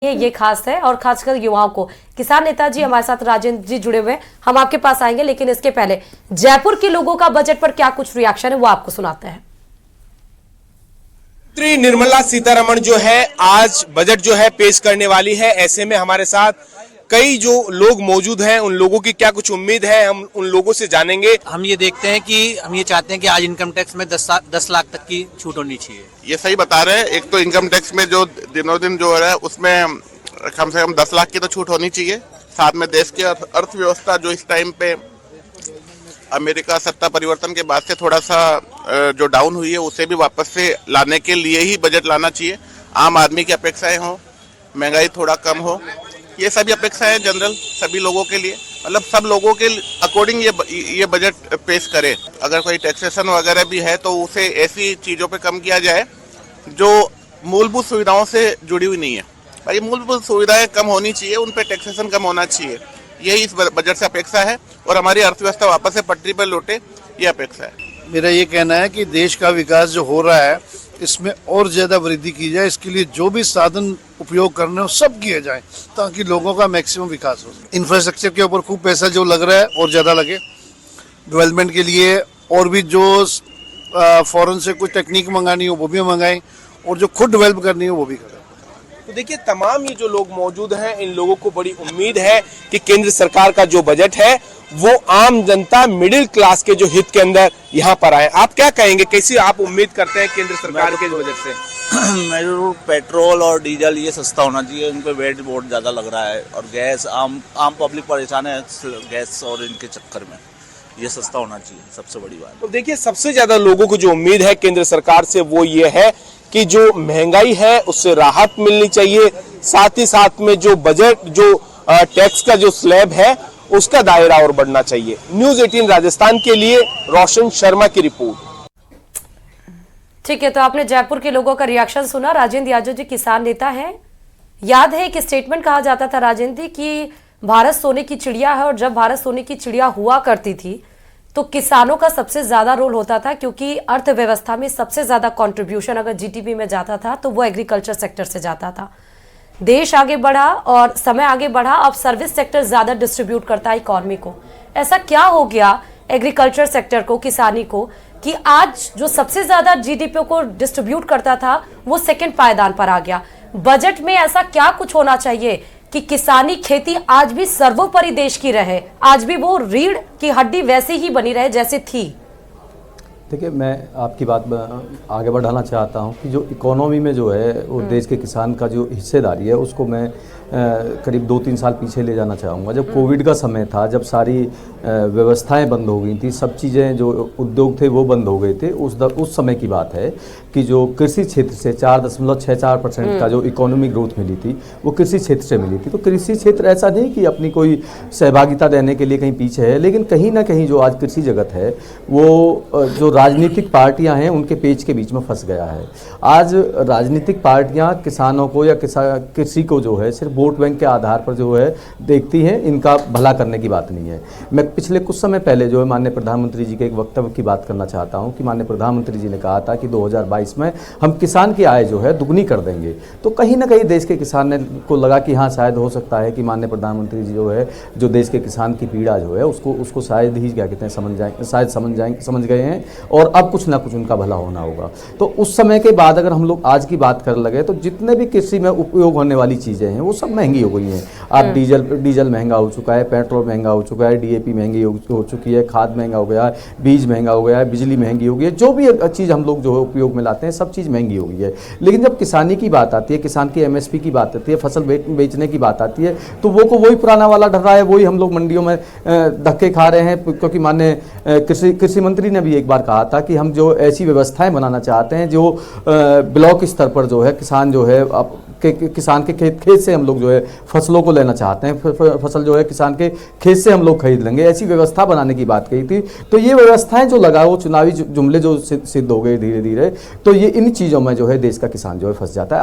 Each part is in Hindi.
ये खास है और खासकर युवाओं को। किसान नेताजी हमारे साथ राजेंद्र जी जुड़े हुए हैं, हम आपके पास आएंगे, लेकिन इसके पहले जयपुर के लोगों का बजट पर क्या कुछ रिएक्शन है वो आपको सुनाते हैं। मंत्री निर्मला सीतारमण जो है आज बजट जो है पेश करने वाली है। ऐसे में हमारे साथ कई जो लोग मौजूद हैं, उन लोगों की क्या कुछ उम्मीद है, हम उन लोगों से जानेंगे। हम ये देखते हैं कि हम ये चाहते हैं कि आज इनकम टैक्स में 10 लाख तक की छूट होनी चाहिए। ये सही बता रहे हैं। एक तो इनकम टैक्स में जो दिनों दिन जो हो रहा है उसमें कम से कम 10 लाख की तो छूट होनी चाहिए। साथ में देश की अर्थव्यवस्था जो इस टाइम पे अमेरिका सत्ता परिवर्तन के बाद से थोड़ा सा जो डाउन हुई है उसे भी वापस से लाने के लिए ही बजट लाना चाहिए। आम आदमी की अपेक्षाएं हो, महंगाई थोड़ा कम हो, ये सभी अपेक्षाएं जनरल सभी लोगों के लिए, मतलब सब लोगों के अकॉर्डिंग ये बजट पेश करे। अगर कोई टैक्सेशन वगैरह भी है तो उसे ऐसी चीजों पे कम किया जाए जो मूलभूत सुविधाओं से जुड़ी हुई नहीं है। भाई मूलभूत सुविधाएं कम होनी चाहिए, उन पे टैक्सेशन कम होना चाहिए, यही इस बजट से अपेक्षा है। और हमारी अर्थव्यवस्था वापस से पटरी पर लौटे, ये अपेक्षा है। मेरा ये कहना है कि देश का विकास जो हो रहा है इसमें और ज्यादा वृद्धि की जाए। इसके लिए जो भी साधन उपयोग करने हो सब किए जाए ताकि लोगों का मैक्सिमम विकास हो। इंफ्रास्ट्रक्चर के ऊपर खूब पैसा जो लग रहा है और ज्यादा लगे, डेवलपमेंट के लिए और भी जो फॉरेन से कुछ टेक्निक मंगानी हो वो भी मंगाएं और जो खुद डेवलप करनी हो वो भी करें। तो देखिए, तमाम ये जो लोग मौजूद हैं, इन लोगों को बड़ी उम्मीद है कि केंद्र सरकार का जो बजट है वो आम जनता, मिडिल क्लास के जो हित के अंदर यहाँ पर आए। आप क्या कहेंगे, कैसी आप उम्मीद करते हैं केंद्र सरकार के बजट से? मेरे पेट्रोल और डीजल ये सस्ता होना चाहिए, उन पे वेट बहुत ज़्यादा लग रहा है। और गैस, आम पब्लिक परेशान है गैस और इनके चक्कर में, ये सस्ता होना चाहिए, सबसे बड़ी बात। तो देखिए, सबसे ज्यादा लोगों को जो उम्मीद है केंद्र सरकार से वो ये है कि जो महंगाई है उससे राहत मिलनी चाहिए। साथ ही साथ में जो बजट, जो टैक्स का जो स्लैब है उसका दायरा और बढ़ना चाहिए। न्यूज़ 18 राजस्थान के लिए रोशन शर्मा की रिपोर्ट। ठीक है, तो आपने जयपुर के लोगों का रिएक्शन सुना। राजेंद्र यादव जी किसान नेता है। याद है कि स्टेटमेंट कहा जाता था राजेंद्र जी कि भारत सोने की चिड़िया है, और जब भारत सोने की चिड़िया हुआ करती थी तो किसानों का सबसे ज्यादा रोल होता था, क्योंकि अर्थव्यवस्था में सबसे ज्यादा कंट्रीब्यूशन अगर जीडीपी में जाता था तो वो एग्रीकल्चर सेक्टर से जाता था। देश आगे बढ़ा और समय आगे बढ़ा, अब सर्विस सेक्टर ज्यादा डिस्ट्रीब्यूट करता है इकोनॉमी को। ऐसा क्या हो गया एग्रीकल्चर सेक्टर को, किसानी को, कि आज जो सबसे ज्यादा जीडीपी को डिस्ट्रीब्यूट करता था वो सेकंड पायदान पर आ गया। बजट में ऐसा क्या कुछ होना चाहिए कि किसानी, खेती आज भी सर्वोपरि देश की रहे, आज भी वो रीढ़ की हड्डी वैसी ही बनी रहे जैसे थी? देखिए, मैं आपकी बात आगे बढ़ाना चाहता हूं कि जो इकोनॉमी में जो है वो देश के किसान का जो हिस्सेदारी है उसको मैं करीब 2-3 साल पीछे ले जाना चाहूँगा। जब कोविड का समय था, जब सारी व्यवस्थाएं बंद हो गई थी, सब चीज़ें जो उद्योग थे वो बंद हो गए थे, उस समय की बात है कि जो कृषि क्षेत्र से 4.64% का जो इकोनॉमी ग्रोथ मिली थी वो कृषि क्षेत्र से मिली थी। तो कृषि क्षेत्र ऐसा नहीं कि अपनी कोई सहभागिता देने के लिए कहीं पीछे है, लेकिन कहीं ना कहीं जो आज कृषि जगत है वो जो राजनीतिक पार्टियां हैं उनके पेच के बीच में फंस गया है। आज राजनीतिक पार्टियां किसानों को या कृषि को जो है सिर्फ वोट बैंक के आधार पर जो है देखती हैं, इनका भला करने की बात नहीं है। मैं पिछले कुछ समय पहले जो है माननीय प्रधानमंत्री जी के एक वक्तव्य की बात करना चाहता हूं कि माननीय प्रधानमंत्री जी ने कहा था कि 2022 में हम किसान की आय जो है दुगनी कर देंगे। तो कहीं ना कहीं देश के किसान को लगा कि हाँ, शायद हो सकता है कि माननीय प्रधानमंत्री जी जो है जो देश के किसान की पीड़ा जो है उसको शायद ही क्या कहते हैं समझ गए हैं और अब कुछ ना कुछ उनका भला होना होगा। तो उस समय के बाद अगर हम लोग आज की बात कर लगे तो जितने भी कृषि में उपयोग होने वाली चीज़ें हैं वो सब महंगी हो गई हैं। आप डीजल महंगा हो चुका है, पेट्रोल महंगा हो चुका है, डीएपी महंगी हो चुकी है, खाद महंगा हो गया है, बीज महंगा हो गया है, बिजली महंगी हो गई है, जो भी चीज़ हम लोग जो है उपयोग में लाते हैं सब चीज़ महंगी हो गई है। लेकिन जब किसानी की बात आती है, किसान की एमएसपी की बात आती है, फसल बेचने की बात आती है, तो वही पुराना वाला ढर्रा है, वही हम लोग मंडियों में धक्के खा रहे हैं। क्योंकि माननीय कृषि मंत्री ने भी एक बार कहा था कि हम जो ऐसी व्यवस्थाएं बनाना चाहते हैं जो ब्लॉक स्तर पर जो है किसान जो है किसान के खेत से हम लोग जो है फसलों को लेना चाहते हैं, फसल जो है किसान के खेत से हम लोग खरीद लेंगे, ऐसी व्यवस्था बनाने की बात कही थी। तो ये व्यवस्थाएं जो लगा वो चुनावी जुमले जो सिद्ध हो गए धीरे धीरे, तो ये इन चीज़ों में जो है देश का किसान जो है फंस जाता है।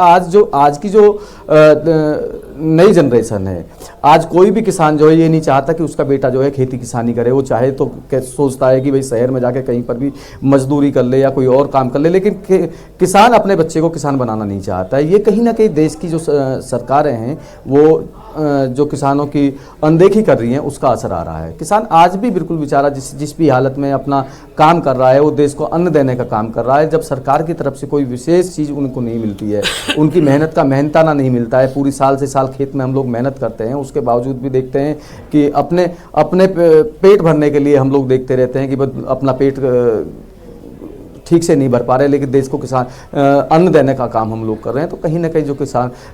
आज की जो नई जनरेशन है, आज कोई भी किसान जो है ये नहीं चाहता कि उसका बेटा जो है खेती किसानी करे। वो चाहे तो सोचता है कि भाई शहर में जाके कहीं पर भी मजदूरी कर ले या कोई और काम कर ले, लेकिन किसान अपने बच्चे को किसान बनाना नहीं चाहता है। ये कहीं ना कहीं देश की जो सरकारें हैं वो जो किसानों की अनदेखी कर रही हैं उसका असर आ रहा है। किसान आज भी बिल्कुल बेचारा जिस भी हालत में अपना काम कर रहा है वो देश को अन्न देने का काम कर रहा है। जब सरकार की तरफ से कोई विशेष चीज़ उनको नहीं मिलती है, उनकी मेहनत का मेहनताना नहीं मिलता है, पूरी साल से साल खेत में हम लोग मेहनत करते हैं, उसके बावजूद भी देखते हैं कि अपने पेट भरने के लिए हम लोग देखते रहते हैं कि बस अपना पेट ठीक से नहीं भर पा रहे, लेकिन देश को किसान अन्न देने का काम हम लोग कर रहे हैं। तो कहीं ना कहीं जो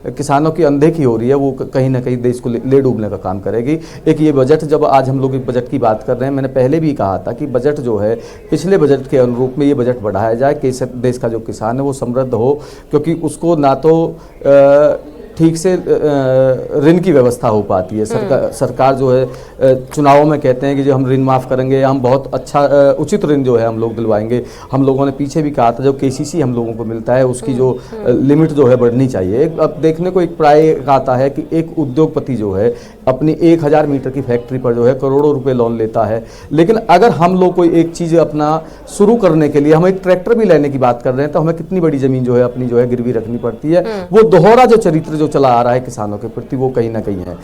किसानों की अनदेखी हो रही है वो कहीं ना कहीं देश को ले डूबने का काम करेगी। एक ये बजट, जब आज हम लोग बजट की बात कर रहे हैं, मैंने पहले भी कहा था कि बजट जो है पिछले बजट के अनुरूप में ये बजट बढ़ाया जाए कि देश का जो किसान है वो समृद्ध हो, क्योंकि उसको ना तो ठीक से ऋण की व्यवस्था हो पाती है। सरकार जो है चुनावों में कहते हैं कि जो हम ऋण माफ़ करेंगे, हम बहुत अच्छा उचित ऋण जो है हम लोग दिलवाएंगे। हम लोगों ने पीछे भी कहा था जो केसीसी हम लोगों को मिलता है उसकी जो लिमिट जो है बढ़नी चाहिए। अब देखने को एक प्राय आता है कि एक उद्योगपति जो है अपनी 1000 मीटर की फैक्ट्री पर जो है करोड़ों रुपए लोन लेता है, लेकिन अगर हम लोग कोई एक चीज़ अपना शुरू करने के लिए हम एक ट्रैक्टर भी लेने की बात कर रहे हैं तो हमें कितनी बड़ी ज़मीन जो है अपनी जो है गिरवी रखनी पड़ती है। वो दोहरा जो चरित्र जो चला आ रहा है किसानों के प्रति वो कहीं ना कहीं है।